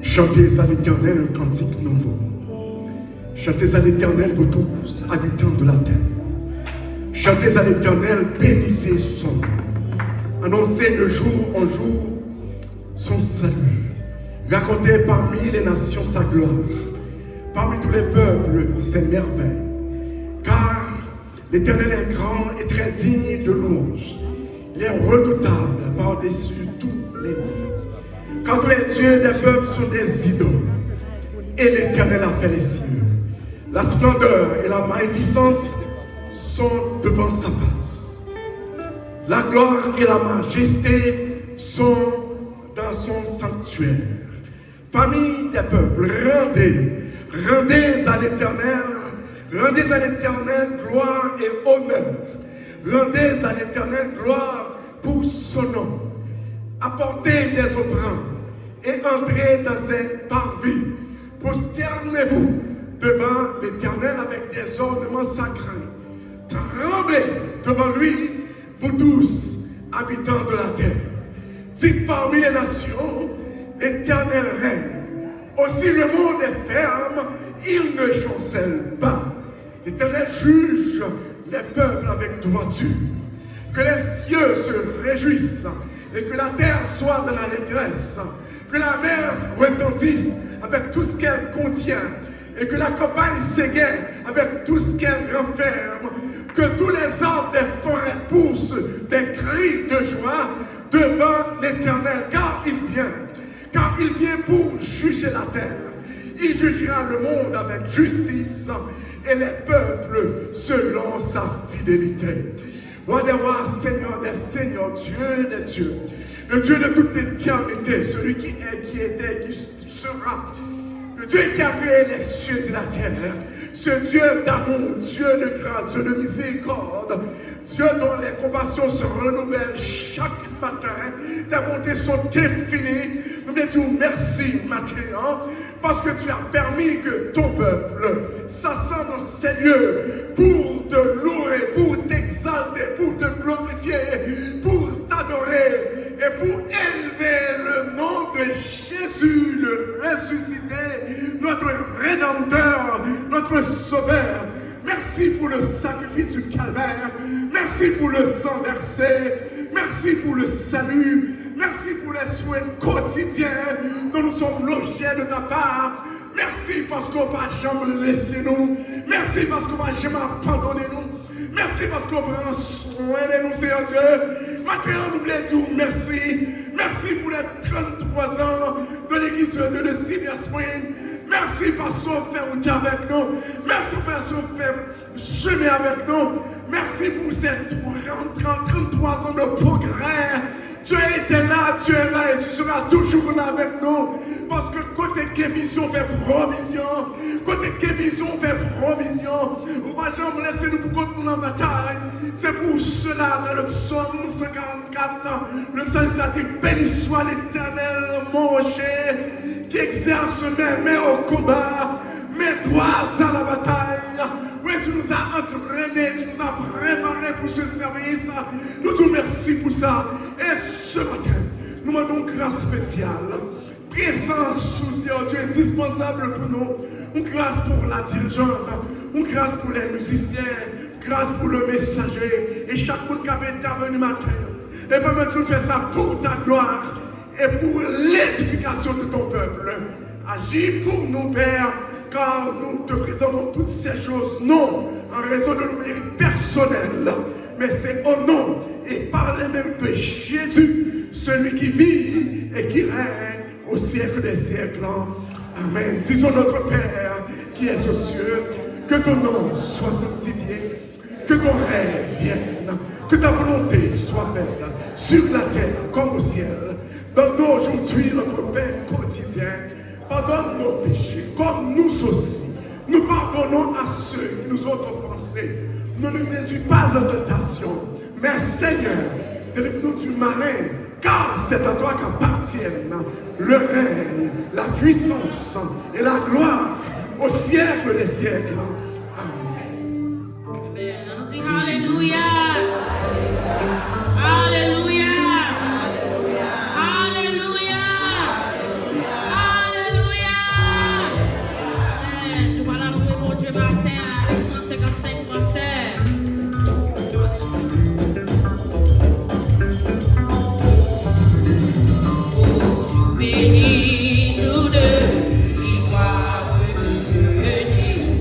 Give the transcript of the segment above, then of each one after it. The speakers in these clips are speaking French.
Chantez à l'Éternel un cantique nouveau. Chantez à l'Éternel, vous tous, habitants de la terre. Chantez à l'Éternel, bénissez son nom. Annoncez de jour en jour son salut. Racontez parmi les nations sa gloire. Parmi tous les peuples, ses merveilles. Car l'Éternel est grand et très digne de louange. Il est redoutable par-dessus tous les dieux. Car tous les dieux des peuples sont des idoles. Et l'Éternel a fait les cieux. La splendeur et la magnificence sont devant sa face. La gloire et la majesté sont dans son sanctuaire. Famille des peuples, rendez à l'Éternel gloire et honneur. Rendez à l'Éternel gloire pour son nom. Apportez des offrandes et entrez dans ses parvis. Prosternez-vous devant l'Éternel avec des ornements sacrés. Tremblez devant lui, vous tous, habitants de la terre. Dites parmi les nations, l'Éternel règne. Aussi le monde est ferme, il ne chancelle pas. L'Éternel juge les peuples avec droiture. Que les cieux se réjouissent et que la terre soit dans l'allégresse. Que la mer retentisse avec tout ce qu'elle contient. Et que la campagne s'égaie avec tout ce qu'elle renferme. Que tous les arbres des forêts poussent des cris de joie devant l'Éternel. Car il vient pour juger la terre. Il jugera le monde avec justice et les peuples selon sa fidélité. Roi des rois, Seigneur des seigneurs, Dieu des dieux, le Dieu de toute éternité, celui qui est, qui était, qui sera, le Dieu qui a créé les cieux et la terre, ce Dieu d'amour, Dieu de grâce, Dieu de miséricorde, Dieu dont les compassions se renouvellent chaque matin, tes bontés sont infinies. Nous voulons dire merci maintenant, parce que tu as permis que ton peuple s'assemble en ces lieux pour te louer, pour t'exalter, pour te glorifier, pour t'adorer et pour élever le nom de Jésus, le ressuscité, notre Rédempteur, notre Sauveur. Merci pour le sacrifice du calvaire. Merci pour le sang versé. Merci pour le salut. Merci pour les soins quotidiens dont nous sommes logés de ta part. Merci parce qu'on ne va jamais laisser nous. Merci parce qu'on ne va jamais abandonner nous. Merci parce qu'on prend soin de nous, Seigneur Dieu. Maintenant, nous voulons dire merci. Merci pour les 33 ans de l'église de Sylvia Spring. Merci parce qu'on fait route avec nous. Merci parce qu'on fait chemin avec nous. Merci pour ces 33 ans de progrès. Tu as été là, tu es là et tu seras toujours là avec nous. Parce que côté Kévision fait provision. Côté Kévision fait provision. On va pas jamais laisser nous pour contre nous en bataille. C'est pour cela, dans le psaume 144, le psalmiste a dit, béni soit l'Éternel, mon rocher, qui exerce mes mains au combat, mes doigts à la bataille. Oui, tu nous as entraînés, tu nous as préparés pour ce service. Nous te remercions pour ça. Et ce matin, nous demandons grâce spéciale. Présence sous Dieu indispensable pour nous. Une grâce pour la dirigeante, une grâce pour les musiciens, grâce pour le messager et chaque monde qui avait intervenu matin. Et permettre de faire ça pour ta gloire et pour l'édification de ton peuple. Agis pour nous, Père, car nous te présentons toutes ces choses, non en raison de nos mérites personnels, mais c'est au nom et par les mérites de Jésus, celui qui vit et qui règne au siècle des siècles. Amen. Disons notre Père qui es aux cieux, que ton nom soit sanctifié, que ton règne vienne, que ta volonté soit faite sur la terre comme au ciel. Donne-nous aujourd'hui notre pain quotidien. Pardonne nos péchés, comme nous aussi. Nous pardonnons à ceux qui nous ont offensés. Ne nous induis pas en tentation, mais Seigneur, délivre-nous du malin, car c'est à toi qu'appartiennent le règne, la puissance et la gloire au siècle des siècles. Amen. Amen. Alléluia. Alléluia. Alléluia. Alléluia. Amen. Nous allons louer mon Dieu matin à 155 français. Béni, jour de victoire, béni,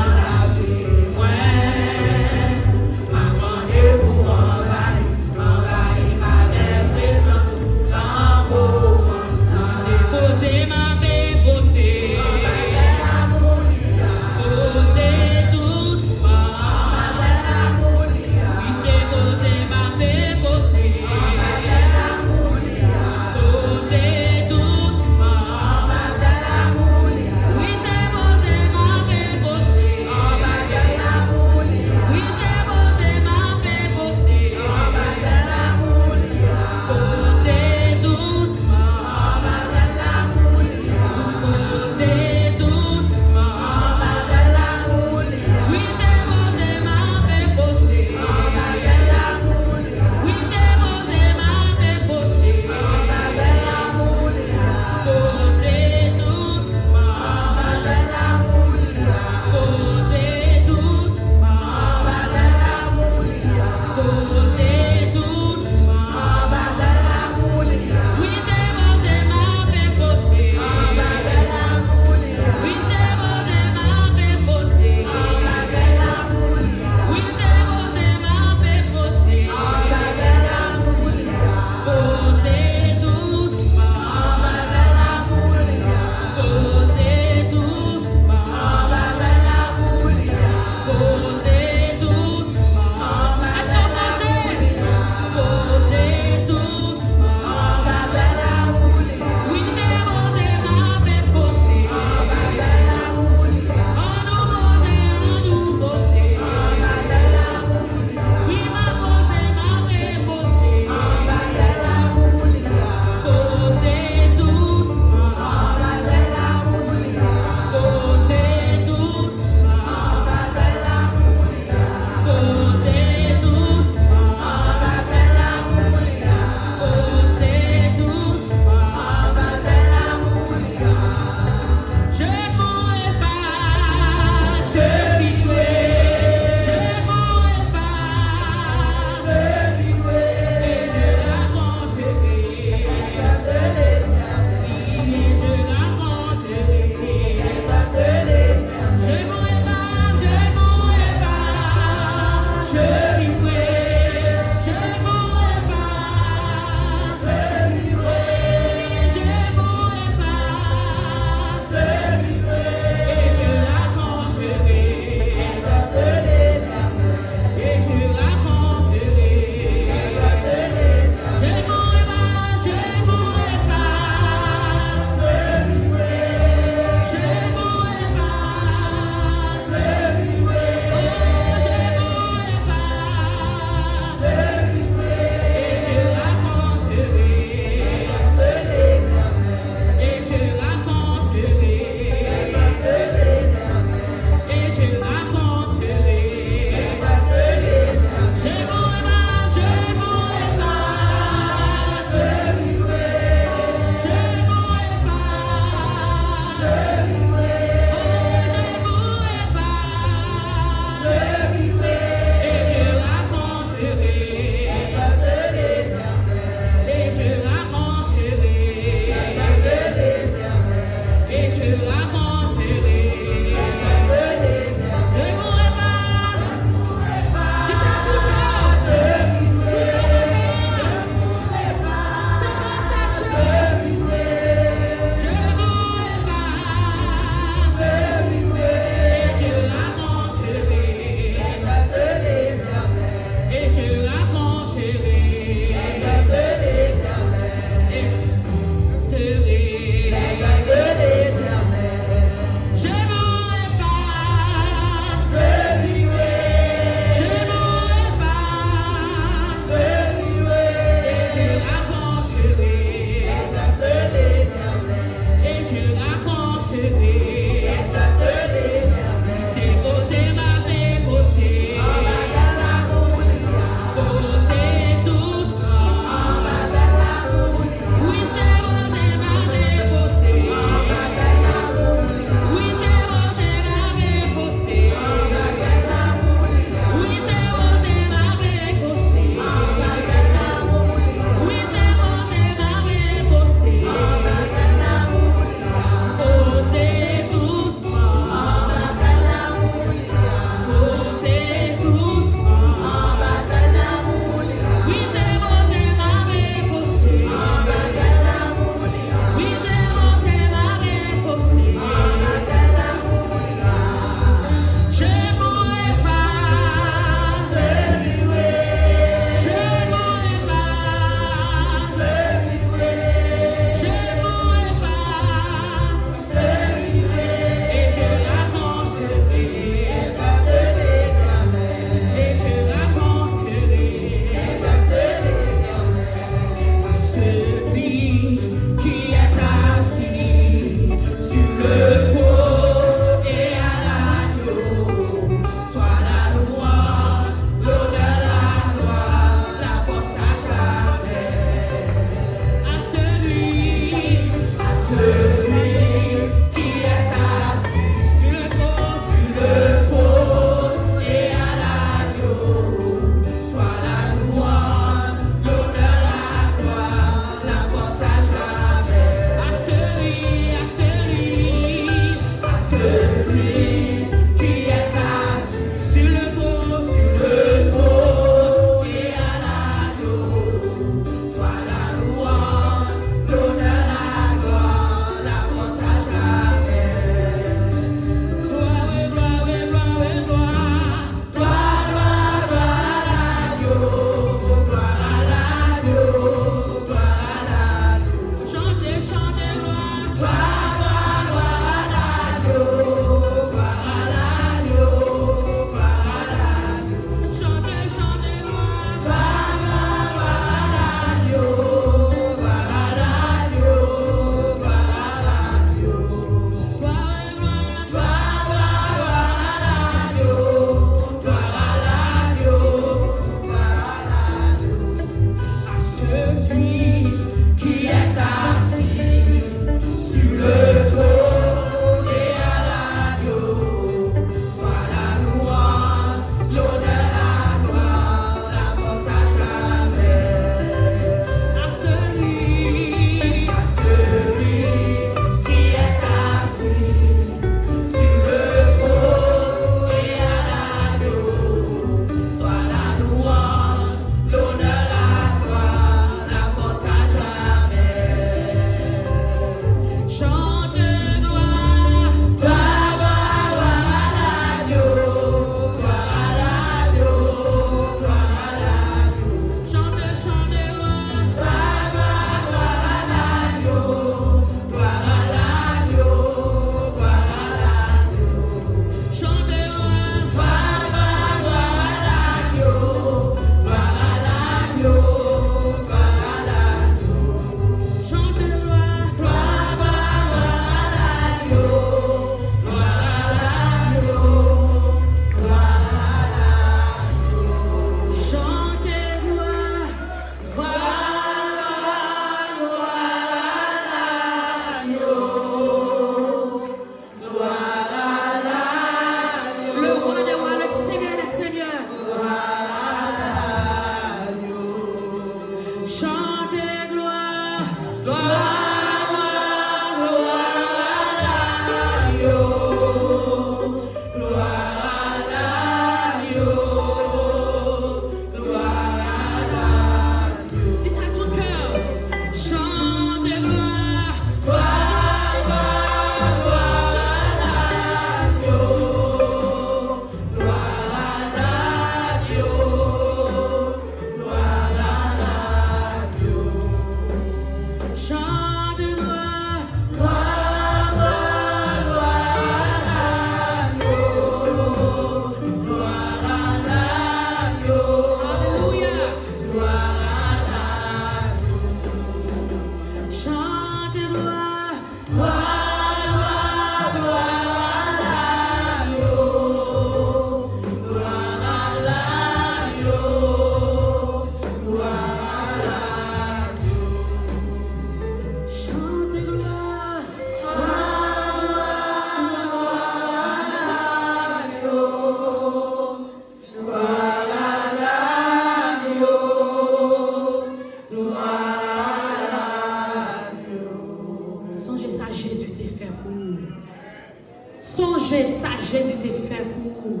Jésus t'a fait pour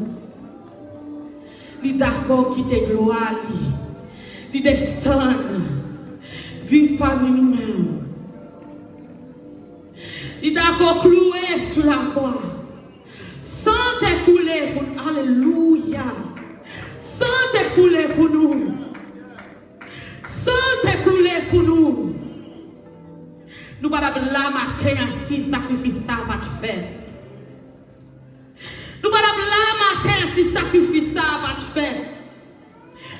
lui d'accord qui te gloire, lui descendre, vivre parmi nous-mêmes. Il d'accord cloué sous la croix, sans t'écouler pour nous. Alléluia. Sans t'écouler pour nous. Sans t'écouler pour nous. Nous ne pouvons pas la matin si sacrifice ça va te faire. Nous ne pouvons pas la matin si sacrifice ça va te faire.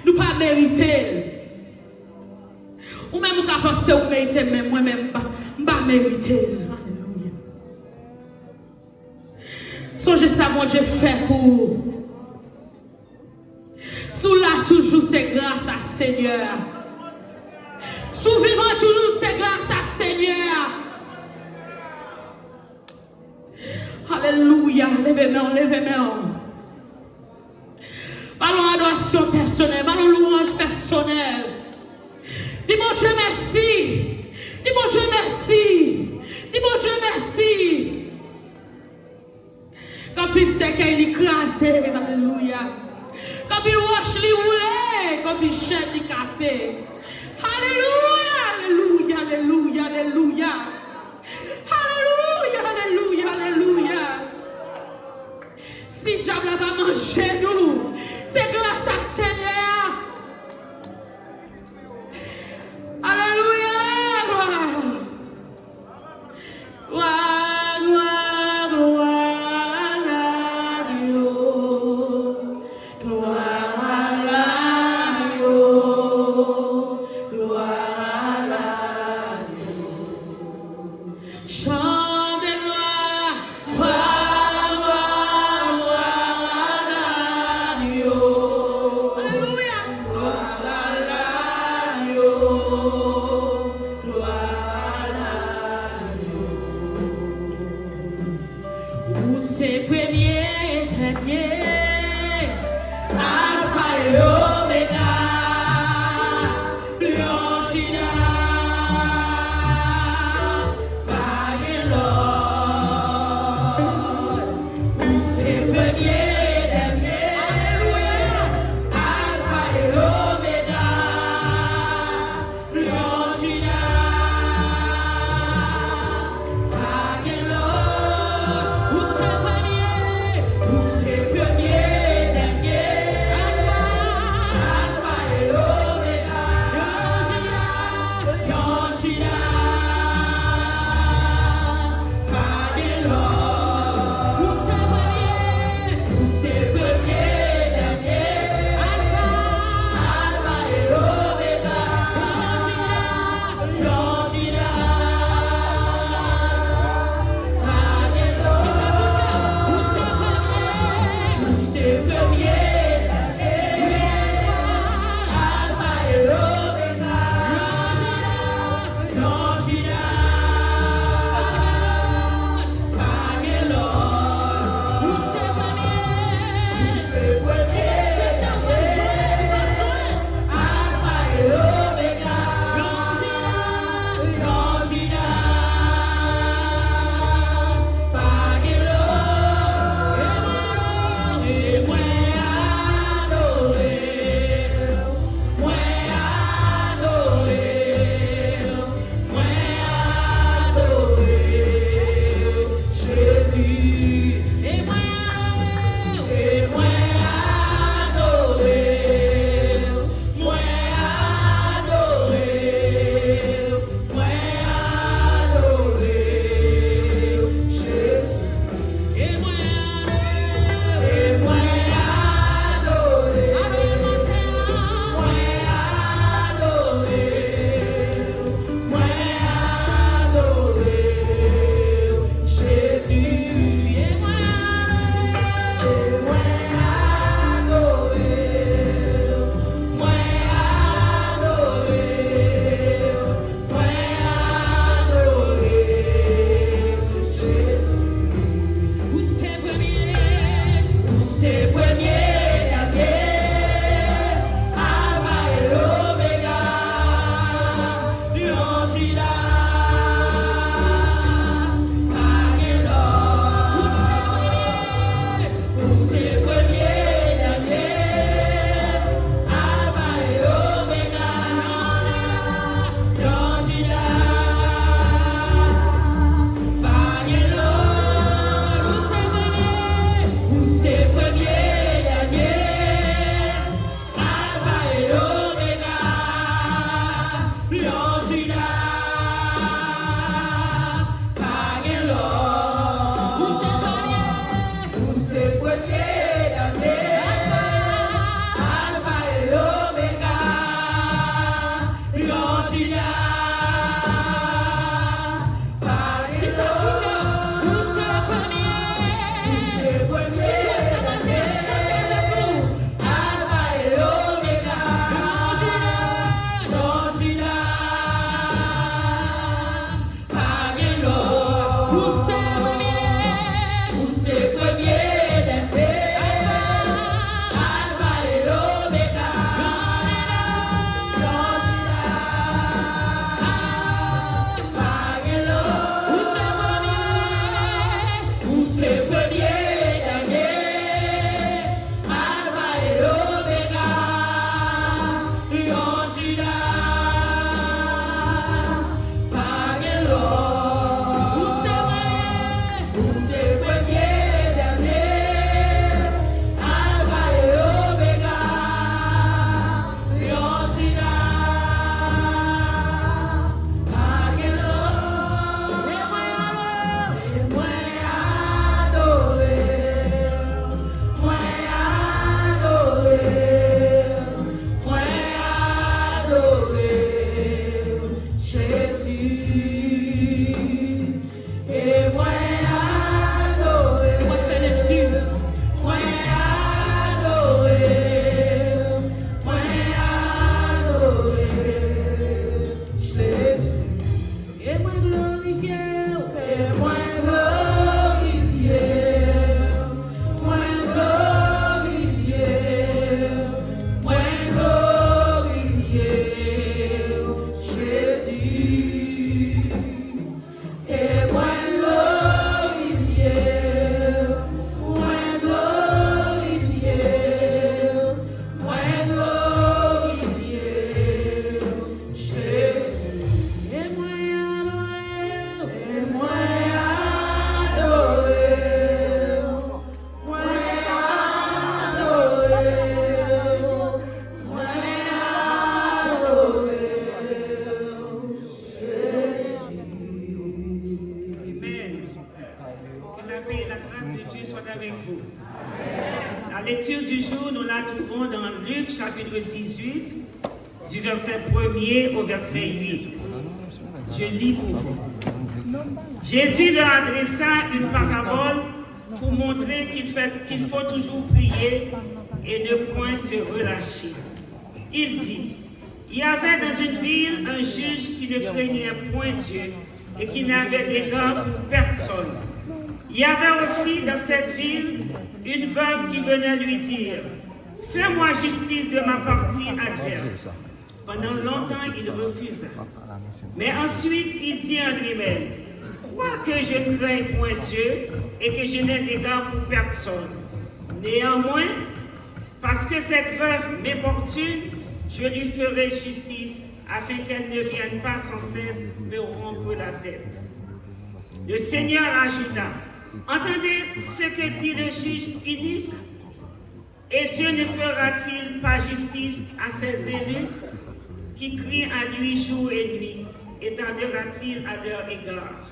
Nous ne pouvons pas mériter. Ou même nous pouvons penser ou mériter, mais moi-même, je ne pas mériter. Alléluia. Songez ça, mon Dieu, fait pour. Sous là, toujours, c'est grâce à Seigneur. Sous vivant, toujours, c'est grâce à Seigneur. Alléluia. Levez-moi, levez-moi. Parlons adoration personnelle, parlons louange personnelle. Dis mon Dieu merci. Dis mon Dieu merci. Dis mon Dieu merci. Quand il sait qu'il est écrasé, alléluia. Quand il roche li roulé, quand il chaîne li cassé. Alléluia, alléluia, alléluia, alléluia. Alléluia, alléluia, alléluia. Si diable n'a pas mangé nous, c'est grâce à Seigneur. Alléluia, gloire. Gloire, gloire, gloire à Dieu. Gloire à Dieu. Gloire à Dieu. Chant de gloire, gloire, gloire, gloire à Dieu. Alléluia. Gloire à Dieu. Gloire à Dieu. Où c'est premier, dernier, Alpha et Omega, Lion Juda, Baguelor. Où c'est premier, dernier, Alléluia, Alpha et Omega, Lion Juda, Baguelor. Où c'est premier, où c'est premier, dernier, Alpha et Omega, Lion Juda, Baguelor. Où c'est premier, dernier, Alpha et Omega, Lion Juda, Baguelor. Où c'est premier, Alpha et Omega, Lion Juda, Baguelor. Où c'est premier, Alpha et Omega, Lion Juda, Baguelor. Et moi adorer, Jésus. Et moi adorer, moi adorer, Jésus. Et moi adorer, adorer mon Père. Moi adorer, Jésus. Et moi adorer, moi adorer, Jésus. Où c'est premier, dernier, Alpha et Omega, Lion Juda, Baguelor. Où c'est premier, La lecture du jour, nous la trouvons dans Luc chapitre 18, du verset 1er au verset 8. Je lis pour vous. Jésus leur adressa une parabole pour montrer qu'il faut toujours prier et ne point se relâcher. Il dit, il y avait dans une ville un juge qui ne craignait point Dieu et qui n'avait d'égard pour personne. Il y avait aussi dans cette ville une veuve qui venait lui dire, fais-moi justice de ma partie adverse. Pendant longtemps, il refusa. Mais ensuite, il dit en lui-même, quoique je ne craigne point Dieu et que je n'ai d'égard pour personne, néanmoins, parce que cette veuve m'importune, je lui ferai justice afin qu'elle ne vienne pas sans cesse me rompre la tête. Le Seigneur ajouta, entendez ce que dit le juge inique, et Dieu ne fera-t-il pas justice à ses élus qui crient à lui jour et nuit, et tardera-t-il à leur égard?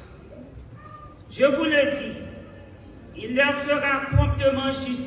Je vous le dis, il leur fera promptement justice.